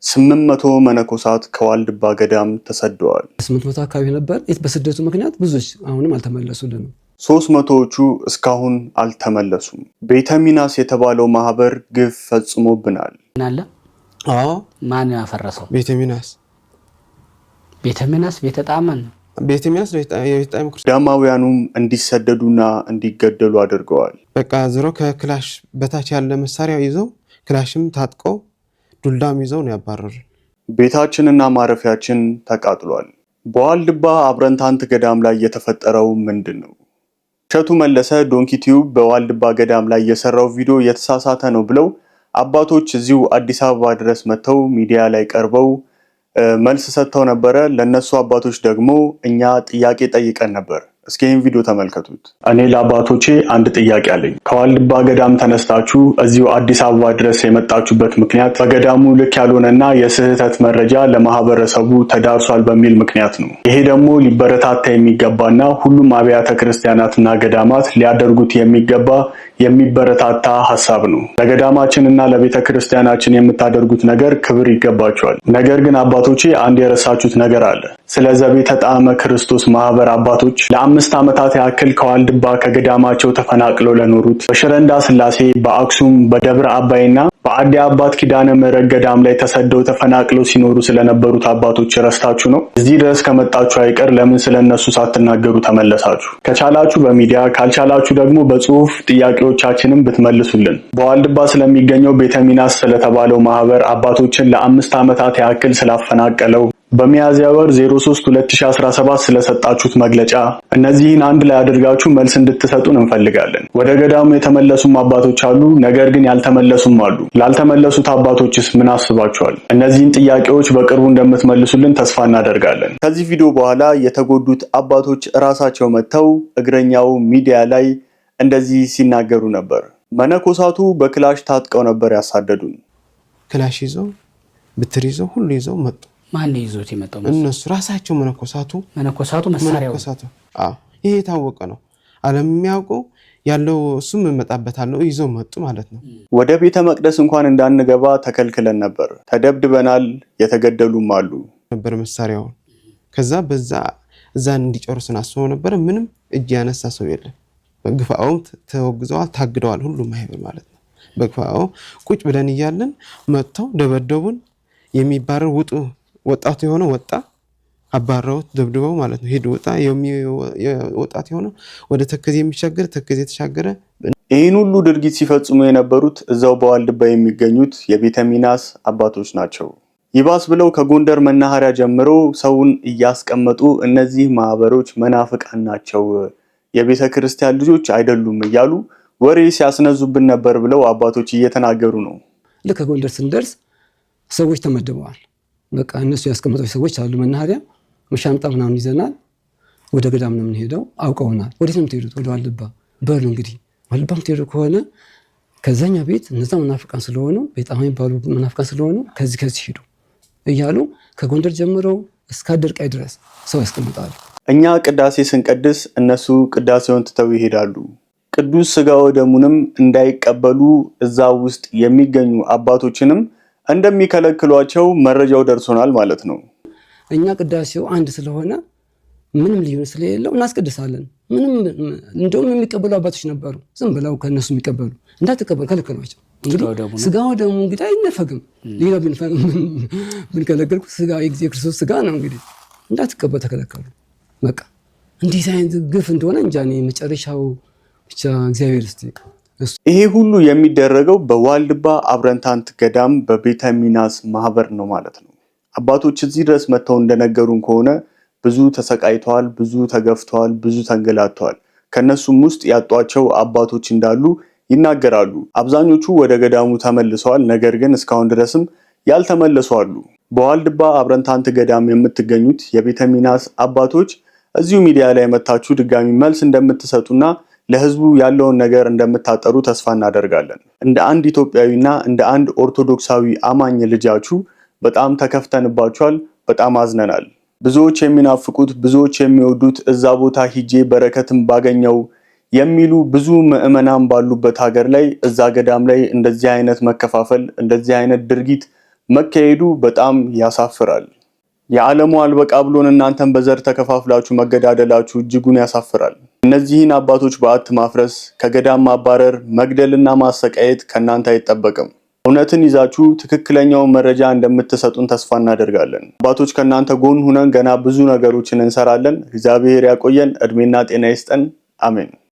800 መነኮሳት ከዋልድባ ገዳም ተሰደዋል። 800 አካባቢ ነበር። በስደቱ ምክንያት ብዙዎች አሁንም አልተመለሱልንም። 300ዎቹ እስካሁን አልተመለሱም። ቤተ ሚናስ የተባለው ማህበር ግፍ ፈጽሞብናል። አለ። አዎ ማን ያፈረሰው? ቤተ ሚናስ ቤተ ጣመን ቤተ ሚናስ የጣመን ገዳማውያኑም እንዲሰደዱና እንዲገደሉ አድርገዋል። በቃ ዝሮ ከክላሽ በታች ያለ መሳሪያ ይዘው ክላሽም ታጥቀው ዱልዳም ይዘው ነው ያባረሩ። ቤታችንና ማረፊያችን ተቃጥሏል። በዋልድባ አብረንታንት ገዳም ላይ የተፈጠረው ምንድነው? እሸቱ መለሰ ዶንኪ ቲዩብ በዋልድባ ገዳም ላይ የሰራው ቪዲዮ የተሳሳተ ነው ብለው አባቶች እዚሁ አዲስ አበባ ድረስ መተው ሚዲያ ላይ ቀርበው መልስ ሰጥተው ነበር። ለነሱ አባቶች ደግሞ እኛ ጥያቄ ጠይቀን ነበር። እስኪ ይህን ቪዲዮ ተመልከቱት። እኔ ለአባቶቼ አንድ ጥያቄ አለኝ። ከዋልድባ ገዳም ተነስታችሁ እዚሁ አዲስ አበባ ድረስ የመጣችሁበት ምክንያት በገዳሙ ልክ ያልሆነና የስህተት መረጃ ለማህበረሰቡ ተዳርሷል በሚል ምክንያት ነው። ይሄ ደግሞ ሊበረታታ የሚገባና ሁሉም አብያተ ክርስቲያናትና ገዳማት ሊያደርጉት የሚገባ የሚበረታታ ሐሳብ ነው። ለገዳማችንና ለቤተ ክርስቲያናችን የምታደርጉት ነገር ክብር ይገባቸዋል። ነገር ግን አባቶቼ አንድ የረሳችሁት ነገር አለ። ስለ ዘቤተ ጣዕመ ክርስቶስ ማህበር አባቶች ለ5 ዓመታት ያክል ከዋልድባ ከገዳማቸው ተፈናቅለው ለኖሩት በሽረንዳ ስላሴ፣ በአክሱም፣ በደብረ አባይና በአዲ አባት ኪዳነ ምህረት ገዳም ላይ ተሰደው ተፈናቅለው ሲኖሩ ስለነበሩት አባቶች ረስታችሁ ነው? እዚህ ድረስ ከመጣችሁ አይቀር ለምን ስለነሱ ሳትናገሩ ተመለሳችሁ? ከቻላችሁ በሚዲያ ካልቻላችሁ ደግሞ በጽሁፍ ጥያቄዎቻችንን ብትመልሱልን። በዋልድባ ስለሚገኘው ቤተ ሚናስ ስለተባለው ማህበር አባቶችን ለ5 ዓመታት ያክል ስላፈናቀለው በሚያዝያ ወር 03 2017 ስለሰጣችሁት መግለጫ እነዚህን አንድ ላይ አድርጋችሁ መልስ እንድትሰጡን እንፈልጋለን። ወደ ገዳሙ የተመለሱም አባቶች አሉ፣ ነገር ግን ያልተመለሱም አሉ። ላልተመለሱት አባቶችስ ምን አስባችኋል? እነዚህን ጥያቄዎች በቅርቡ እንደምትመልሱልን ተስፋ እናደርጋለን። ከዚህ ቪዲዮ በኋላ የተጎዱት አባቶች ራሳቸው መጥተው እግረኛው ሚዲያ ላይ እንደዚህ ሲናገሩ ነበር። መነኮሳቱ በክላሽ ታጥቀው ነበር ያሳደዱን። ክላሽ ይዘው ብትር ይዘው ሁሉ ይዘው መጡ። ማን ይዞት የመጣው? እነሱ ራሳቸው መነኮሳቱ መሳሪያው። አዎ ይሄ የታወቀ ነው። ዓለም የሚያውቀው ያለው እሱም መጣበታለው ይዘው መጡ ማለት ነው። ወደ ቤተ መቅደስ እንኳን እንዳንገባ ተከልክለን ነበር። ተደብድበናል። የተገደሉም አሉ ነበር መሳሪያውን። ከዛ በዛ እዛን እንዲጨርሱን አስበው ነበር። ምንም እጅ ያነሳ ሰው የለም። በግፋው ተወግዘዋል፣ ታግደዋል። ሁሉም ማይበር ማለት ነው። በግፋው ቁጭ ብለን እያለን መጥተው ደበደቡን። የሚባረር ውጡ ወጣቱ የሆነ ወጣ አባረው ደብድበው ማለት ነው። ሄድ ወጣ ወጣት የሆነ ወደ ተከዜ የሚሻገር ተከዜ ተሻገረ። ይህን ሁሉ ድርጊት ሲፈጽሙ የነበሩት እዛው በዋልድባ የሚገኙት የቤተ ሚናስ አባቶች ናቸው። ይባስ ብለው ከጎንደር መናኸሪያ ጀምሮ ሰውን እያስቀመጡ እነዚህ ማህበሮች መናፍቃን ናቸው፣ የቤተ ክርስቲያን ልጆች አይደሉም እያሉ ወሬ ሲያስነዙብን ነበር ብለው አባቶች እየተናገሩ ነው። ልክ ከጎንደር ስንደርስ ሰዎች ተመድበዋል። በቃ እነሱ ያስቀመጡት ሰዎች አሉ። መናኸሪያ መሻንጣ ምናምን ይዘናል። ወደ ገዳም ነው የምንሄደው። አውቀውናል። ወዴት ነው የምትሄዱት? ወደ ዋልድባ። በሉ እንግዲህ ዋልድባ የምትሄዱ ከሆነ ከዛኛ ቤት እነዛ መናፍቃን ስለሆኑ በጣም የሚባሉ መናፍቃን ስለሆኑ ከዚህ ሂዱ እያሉ ከጎንደር ጀምረው እስከ አደርቃይ ድረስ ሰው ያስቀምጣሉ። እኛ ቅዳሴ ስንቀድስ እነሱ ቅዳሴውን ትተው ይሄዳሉ። ቅዱስ ሥጋው ደሙንም እንዳይቀበሉ እዛ ውስጥ የሚገኙ አባቶችንም እንደሚከለክሏቸው መረጃው ደርሶናል ማለት ነው። እኛ ቅዳሴው አንድ ስለሆነ ምንም ልዩነት ስለሌለው እናስቀድሳለን። ምንም እንደውም የሚቀበሉ አባቶች ነበሩ። ዝም ብለው ከነሱ የሚቀበሉ እንዳትቀበሉ ከለከሏቸው። እንግዲህ ሥጋው ደሙ እንግዲህ አይነፈግም። ሌላ ብንከለከልኩ ሥጋ የክርስቶስ ሥጋ ነው እንግዲህ እንዳትቀበሉ ተከለከሉ። በቃ እንዴት አይነት ግፍ እንደሆነ እንጃ። እኔ መጨረሻው ብቻ እግዚአብሔር ይስጥ። ይሄ ሁሉ የሚደረገው በዋልድባ አብረንታንት ገዳም በቤተ ሚናስ ማህበር ነው ማለት ነው። አባቶች እዚህ ድረስ መጥተው እንደነገሩን ከሆነ ብዙ ተሰቃይተዋል፣ ብዙ ተገፍተዋል፣ ብዙ ተንገላተዋል። ከነሱም ውስጥ ያጧቸው አባቶች እንዳሉ ይናገራሉ። አብዛኞቹ ወደ ገዳሙ ተመልሰዋል፣ ነገር ግን እስካሁን ድረስም ያልተመለሱ አሉ። በዋልድባ አብረንታንት ገዳም የምትገኙት የቤተ ሚናስ አባቶች እዚሁ ሚዲያ ላይ መታችሁ ድጋሚ መልስ እንደምትሰጡና ለህዝቡ ያለውን ነገር እንደምታጠሩ ተስፋ እናደርጋለን። እንደ አንድ ኢትዮጵያዊና እንደ አንድ ኦርቶዶክሳዊ አማኝ ልጃችሁ በጣም ተከፍተንባችኋል፣ በጣም አዝነናል። ብዙዎች የሚናፍቁት ብዙዎች የሚወዱት እዛ ቦታ ሂጄ በረከትም ባገኘው የሚሉ ብዙ ምዕመናን ባሉበት ሀገር ላይ እዛ ገዳም ላይ እንደዚህ አይነት መከፋፈል እንደዚህ አይነት ድርጊት መካሄዱ በጣም ያሳፍራል። የዓለሙ አልበቃ ብሎን እናንተን በዘር ተከፋፍላችሁ መገዳደላችሁ እጅጉን ያሳፍራል። እነዚህን አባቶች በዓት ማፍረስ፣ ከገዳም ማባረር፣ መግደልና ማሰቃየት ከእናንተ አይጠበቅም። እውነትን ይዛችሁ ትክክለኛውን መረጃ እንደምትሰጡን ተስፋ እናደርጋለን። አባቶች ከእናንተ ጎን ሁነን ገና ብዙ ነገሮችን እንሰራለን። እግዚአብሔር ያቆየን፣ እድሜና ጤና ይስጠን። አሜን።